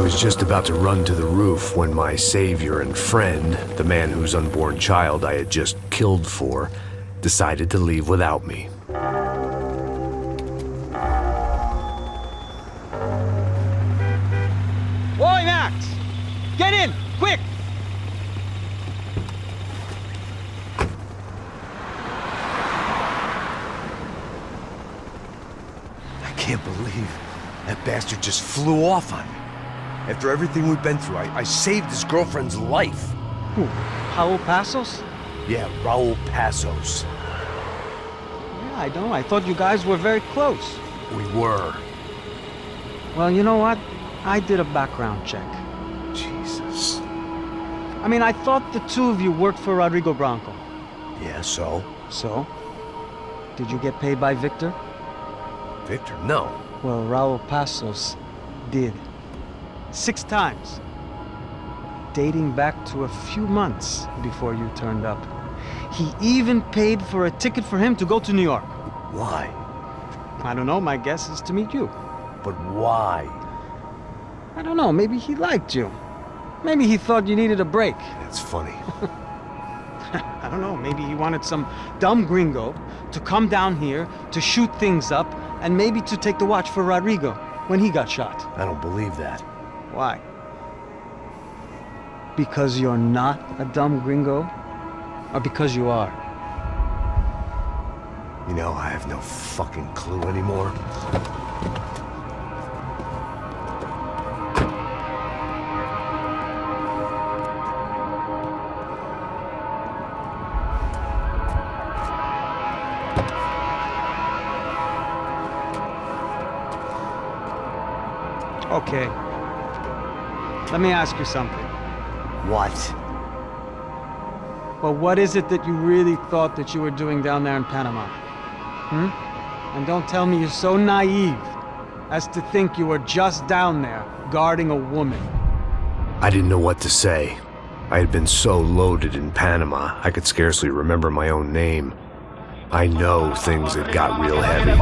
was just about to run to the roof when my savior and friend, the man whose unborn child I had just killed for, decided to leave without me. Boy, Max! Get in! Quick! I can't believe that bastard just flew off on me. After everything we've been through, I saved his girlfriend's life. Who? Raul Passos? Yeah, Raul Passos. Yeah, I know. I thought you guys were very close. We were. Well, you know what? I did a background check. Jesus. I mean, I thought the two of you worked for Rodrigo Branco. Yeah, so? So? Did you get paid by Victor? Victor, no. Well, Raul Passos did. 6 times. Dating back to a few months before you turned up. He even paid for a ticket for him to go to New York. Why? I don't know, my guess is to meet you. But why? I don't know, maybe he liked you. Maybe he thought you needed a break. That's funny. I don't know, maybe he wanted some dumb gringo to come down here to shoot things up and maybe to take the watch for Rodrigo when he got shot. I don't believe that. Why? Because you're not a dumb gringo? Or because you are? You know, I have no fucking clue anymore. Okay. Let me ask you something. What? Well, what is it that you really thought that you were doing down there in Panama? And don't tell me you're so naive as to think you were just down there guarding a woman. I didn't know what to say. I had been so loaded in Panama, I could scarcely remember my own name. I know things had got real heavy.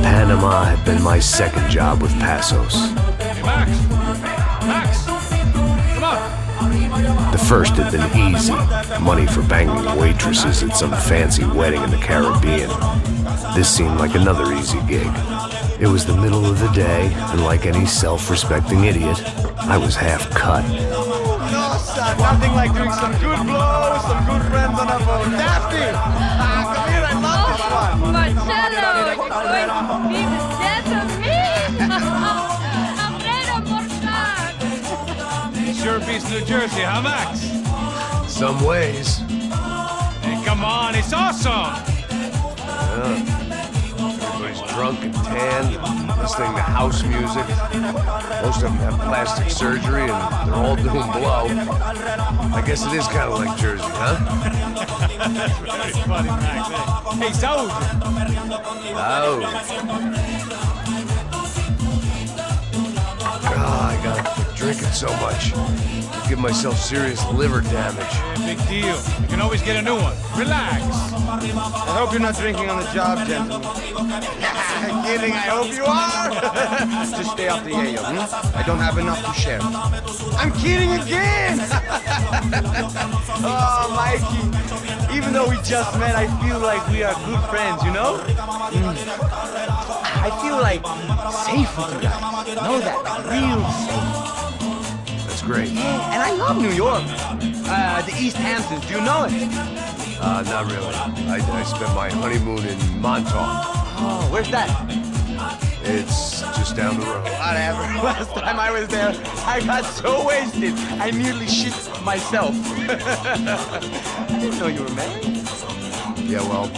Panama had been my second job with Passos. Hey, Max, come on. The first had been easy, money for banging waitresses at some fancy wedding in the Caribbean. This seemed like another easy gig. It was the middle of the day, and like any self-respecting idiot, I was half cut. No, son, nothing like doing some good blows, some good friends on a boat. Daphne! Come here, I love this one. Marcello, you're going to be the death of me! Alfredo Mortar! Sure beats New Jersey, huh, Max? Some ways. Hey, come on, it's awesome! Everybody's drunk and tanned, listening to house music. Most of them have plastic surgery and they're all doing blow. I guess it is kind of like Jersey, huh? Very funny, Max. Hey, Saúl! Oh. God, I gotta quit drinking so much. I give myself serious liver damage. Yeah, big deal. You can always get a new one. Relax. I hope you're not drinking on the job, gentlemen. Kidding, I hope you are. Just stay off the yayo, I don't have enough to share. I'm kidding again. Oh, Mikey. Even though we just met, I feel like we are good friends, you know? I feel like safe with you guys. Know that? Like real safe. That's great. Yeah, and I love New York. The East Hamptons, do you know it? Not really. I spent my honeymoon in Montauk. Oh, where's that? It's just down the road. Whatever. Last time I was there, I got so wasted, I nearly shit myself. I didn't know you were married. Yeah, well,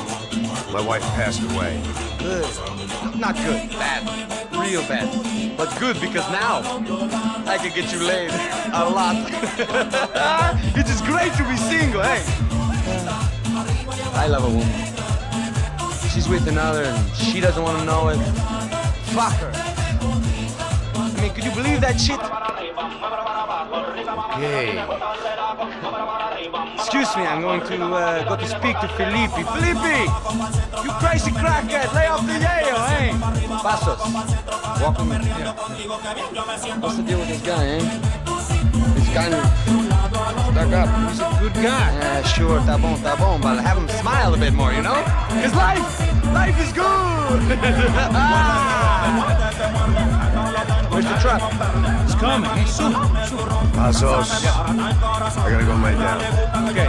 my wife passed away. Good. Not good. Bad. Real bad. But good because now I can get you laid a lot. It is great to be single, hey? I love a woman. She's with another and she doesn't want to know it. Fuck her. I mean, could you believe that shit? Okay. Excuse me, I'm going to go to speak to Felipe. Felipe! You crazy crackhead! Lay off the yayo, eh? Passos. Walk with me. Yeah. What's the deal with this guy, eh? He's kind of stuck up. He's a good guy. Yeah, sure, tá bom, but have him smile a bit more, you know? Cause life is good! Where's the truck? It's coming. Hey, soon. Passos. I gotta go lay down. Okay.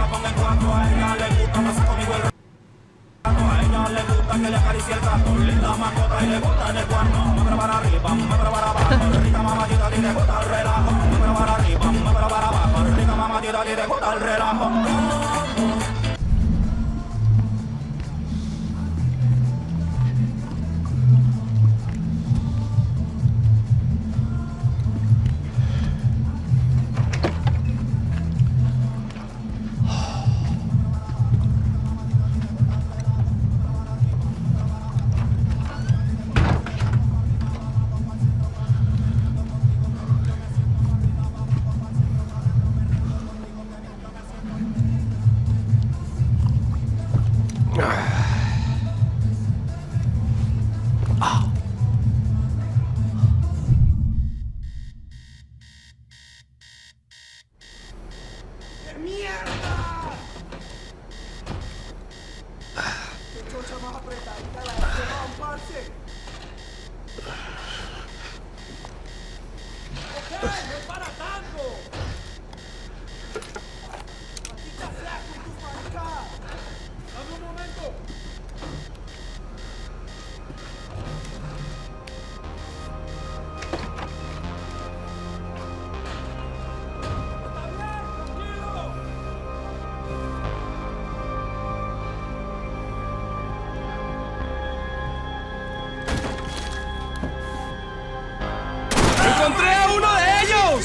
¡Encontré a uno de ellos!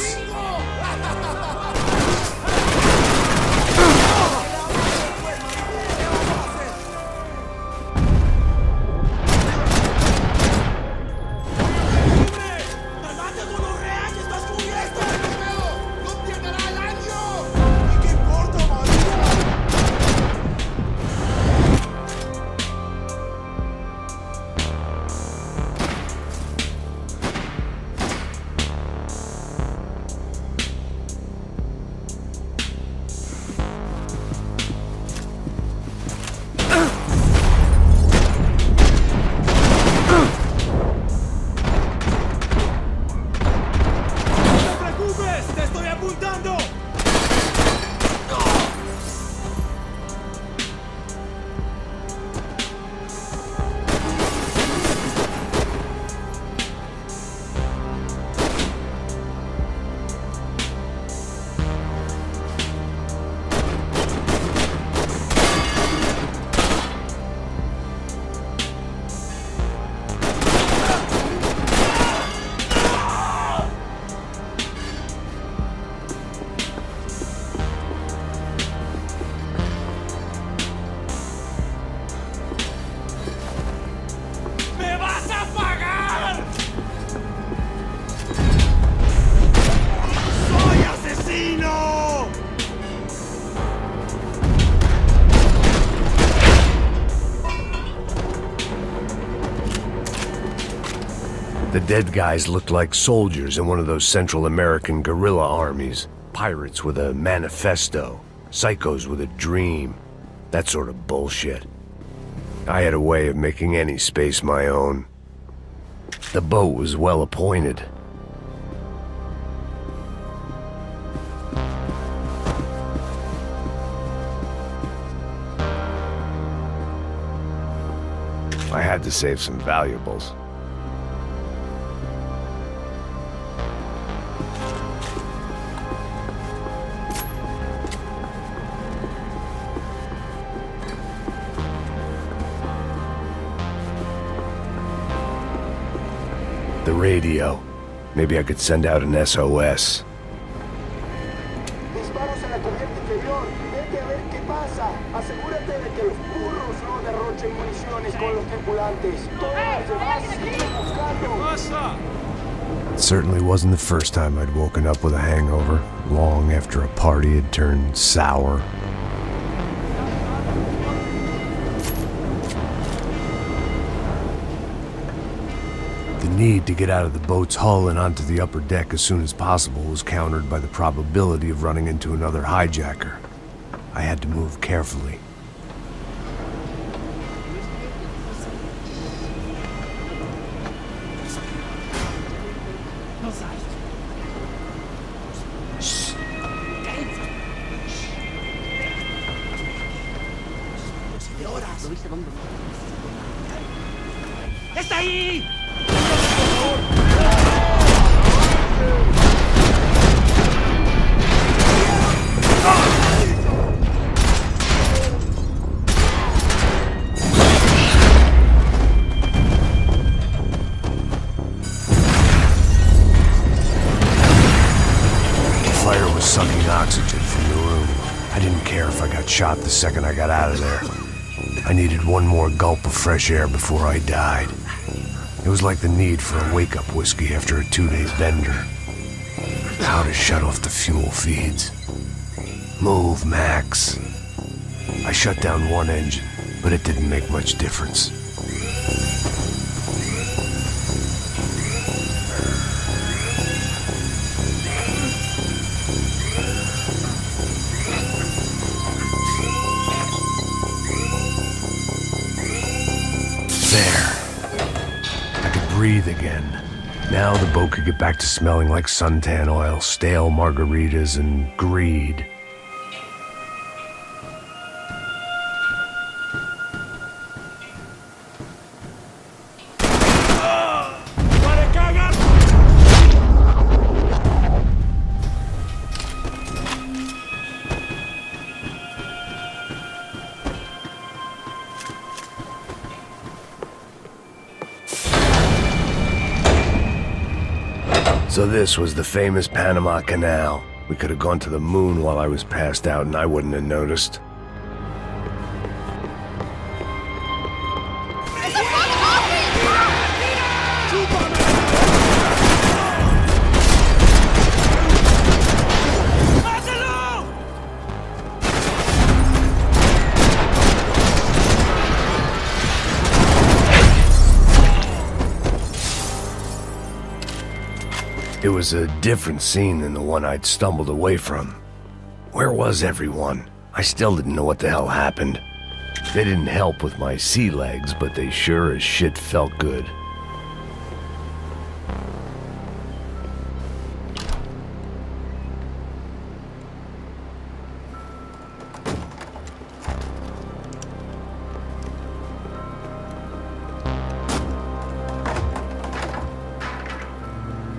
The dead guys looked like soldiers in one of those Central American guerrilla armies. Pirates with a manifesto, psychos with a dream, that sort of bullshit. I had a way of making any space my own. The boat was well appointed. I had to save some valuables. The radio. Maybe I could send out an SOS. Disparos en la cubierta inferior. Vete a ver qué pasa. Asegúrate de que los burros no derrochen municiones con los tripulantes. Todas las demás siguen buscando. What's up? It certainly wasn't the first time I'd woken up with a hangover, long after a party had turned sour. The need to get out of the boat's hull and onto the upper deck as soon as possible was countered by the probability of running into another hijacker. I had to move carefully. ¡Está ahí! The fire was sucking oxygen from the room. I didn't care if I got shot the second I got out of there. I needed one more gulp of fresh air before I died. It was like the need for a wake-up whiskey after a 2-day bender. How to shut off the fuel feeds. Move, Max. I shut down one engine, but it didn't make much difference. Breathe again. Now the boat could get back to smelling like suntan oil, stale margaritas, and greed. So this was the famous Panama Canal. We could have gone to the moon while I was passed out and I wouldn't have noticed. It was a different scene than the one I'd stumbled away from. Where was everyone? I still didn't know what the hell happened. They didn't help with my sea legs, but they sure as shit felt good.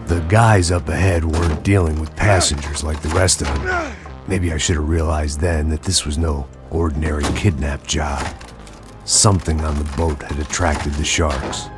The guys up ahead weren't dealing with passengers like the rest of them. Maybe I should have realized then that this was no ordinary kidnap job. Something on the boat had attracted the sharks.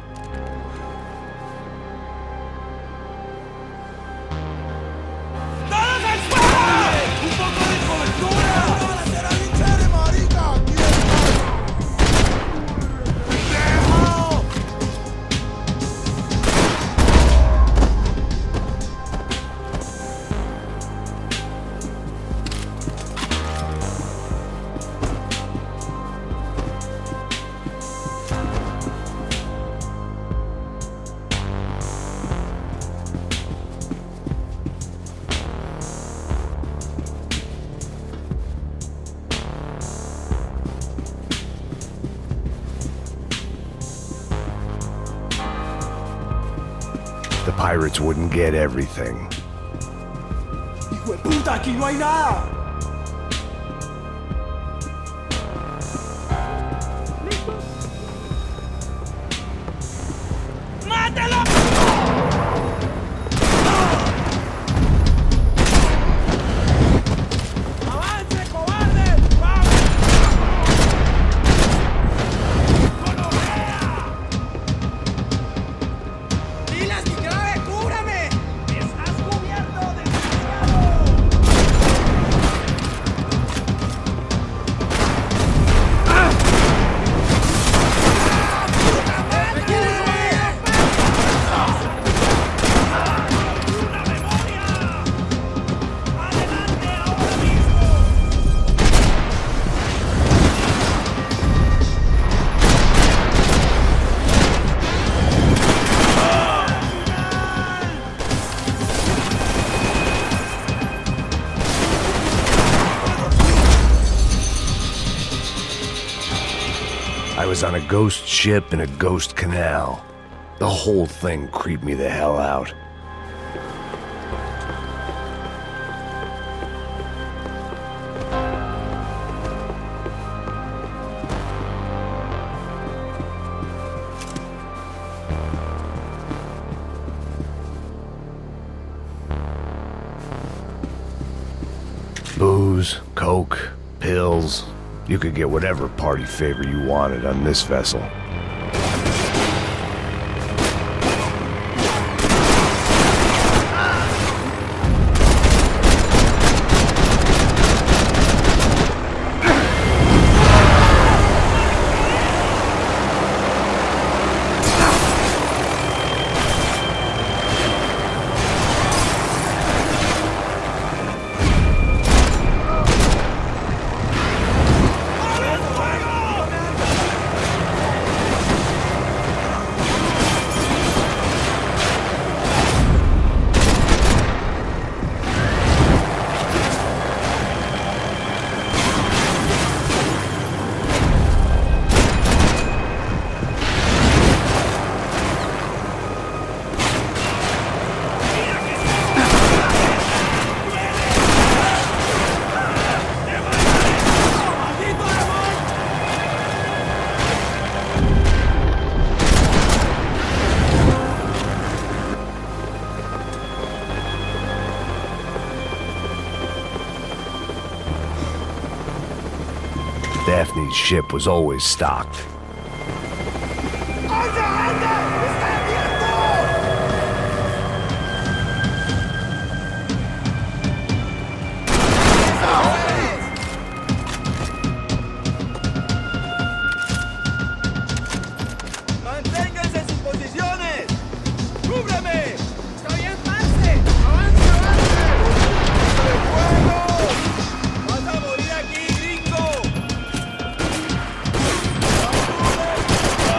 The pirates wouldn't get everything. ¡Hijo de puta, aquí no hay nada! I was on a ghost ship in a ghost canal. The whole thing creeped me the hell out. Booze, coke, pills. You could get whatever party favor you wanted on this vessel. Daphne's ship was always stocked. ¡Manténganse en sus posiciones! ¡Cúbreme! ¡Está bien, parce! ¡Avance, avance! ¡De fuego! ¡Vas a morir aquí, gringo!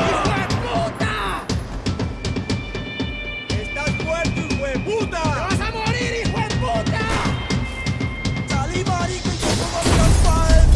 ¡Hijo de puta! ¡Estás muerto, hijo de puta! ¡Te vas a morir, hijo de puta! ¡Salí, marica, y te pongo los falsos!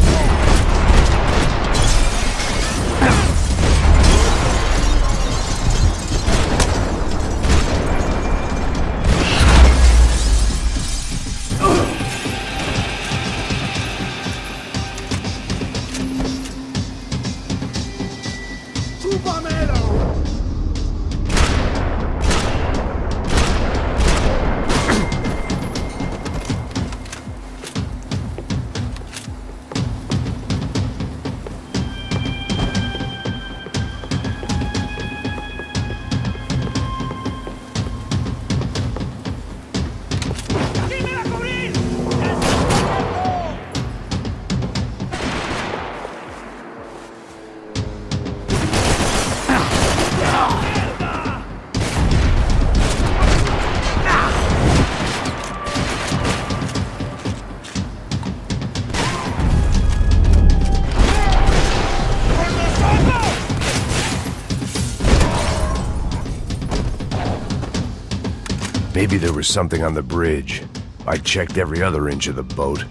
Maybe there was something on the bridge. I checked every other inch of the boat.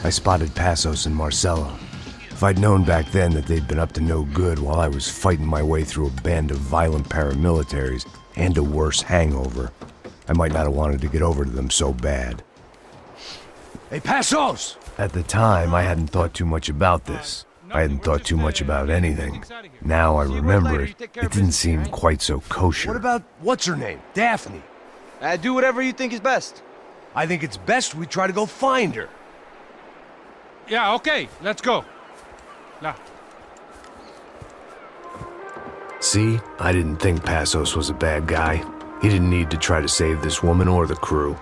I spotted Passos and Marcelo. If I'd known back then that they'd been up to no good while I was fighting my way through a band of violent paramilitaries and a worse hangover, I might not have wanted to get over to them so bad. Hey, Passos! At the time, I hadn't thought too much about this. I hadn't thought too much about anything. Now I remember it, it didn't seem quite so kosher. What about, what's her name? Daphne. Do whatever you think is best. I think it's best we try to go find her. Yeah, okay, let's go. Now. See, I didn't think Passos was a bad guy. He didn't need to try to save this woman or the crew.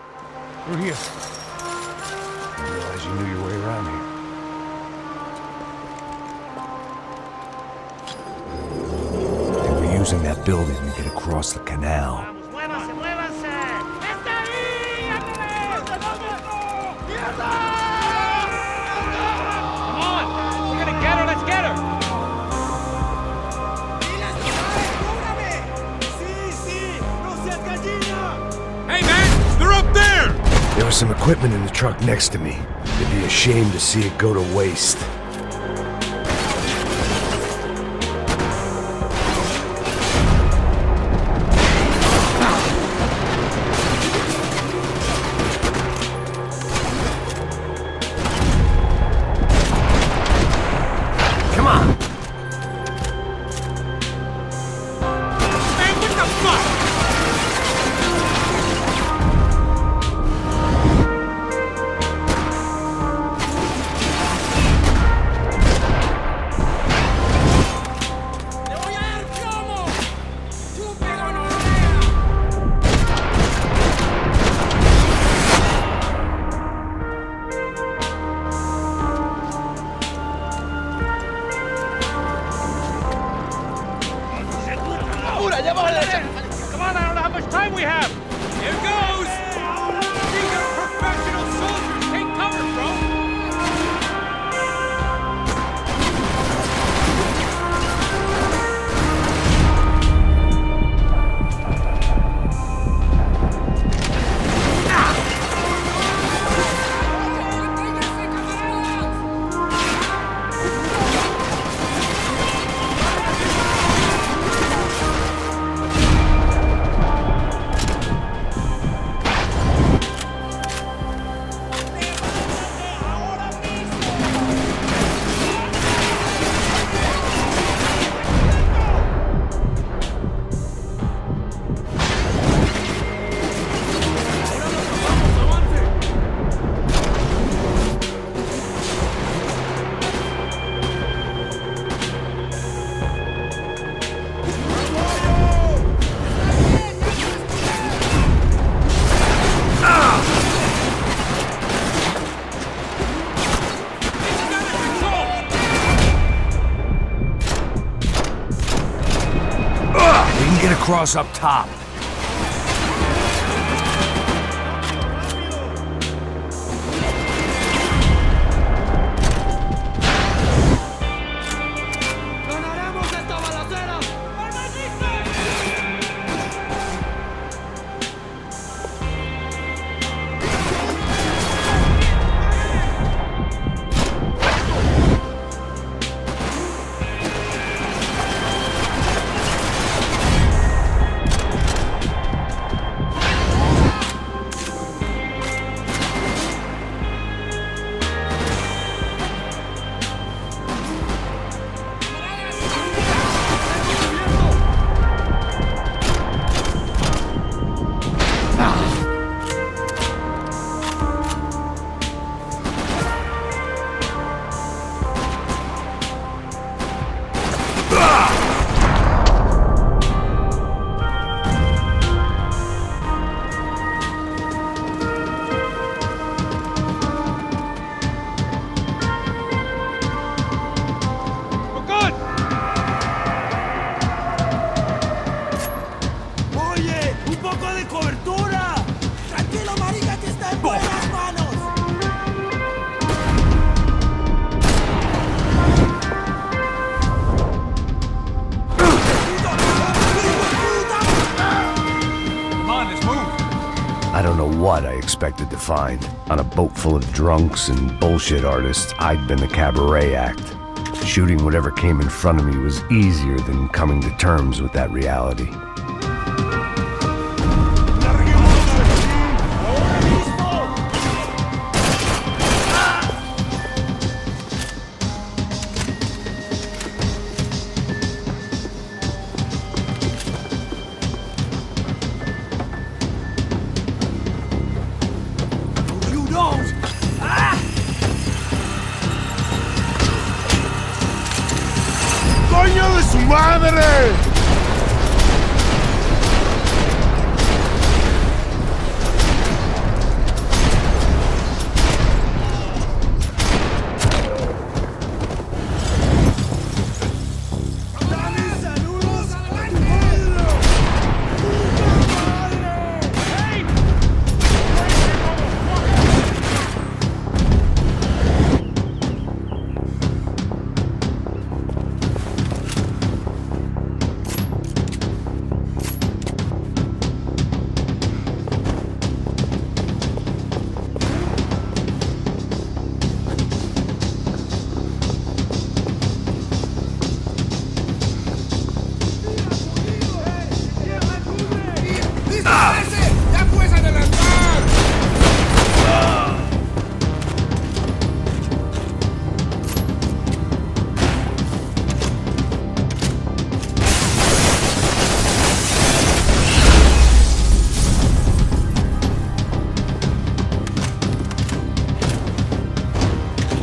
We're here. I didn't realize you knew your way around here. They were using that building to get across the canal. ¡Muévanse, muévanse! ¡Está ahí! Come on! We're gonna get her, let's get her! ¡Sí, sí! ¡No seas gallina! Hey man, they're up there! There was some equipment in the truck next to me. It'd be a shame to see it go to waste. Come on, I don't know how much time we have. Here goes. These are professional soldiers. Take cover, bro. Across up top. I don't know what I expected to find. On a boat full of drunks and bullshit artists, I'd been the cabaret act. Shooting whatever came in front of me was easier than coming to terms with that reality. ¡Coño de su madre!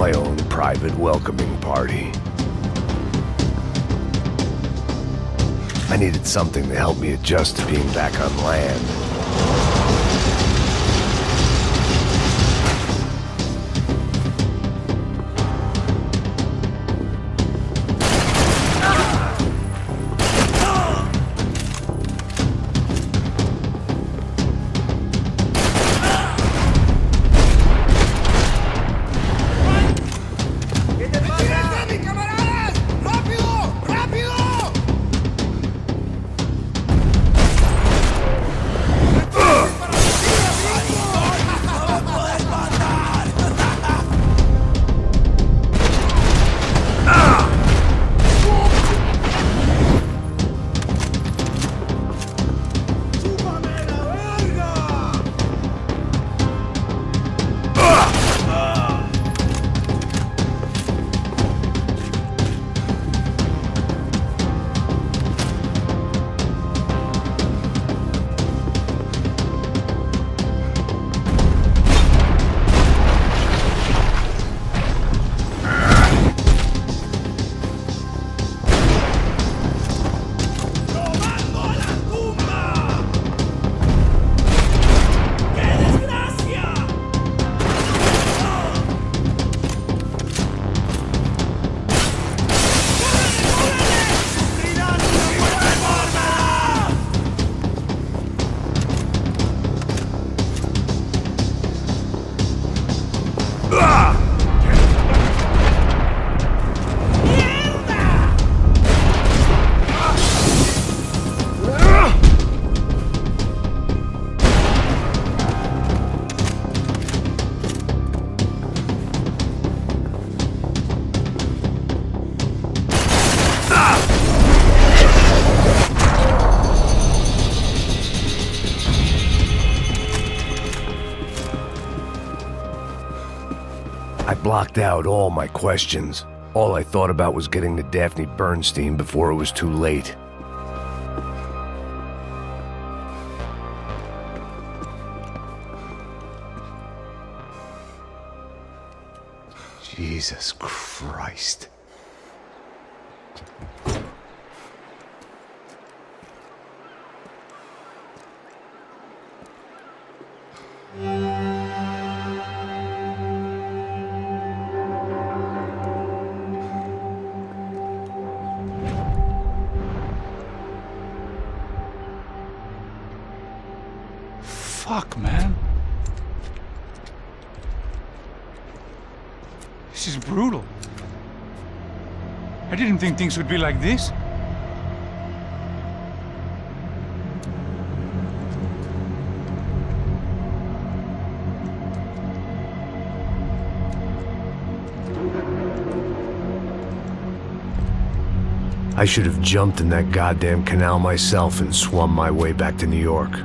my own private welcoming party. I needed something to help me adjust to being back on land. I blocked out all my questions. All I thought about was getting to Daphne Bernstein before it was too late. Jesus Christ. Fuck, man. This is brutal. I didn't think things would be like this. I should have jumped in that goddamn canal myself and swum my way back to New York.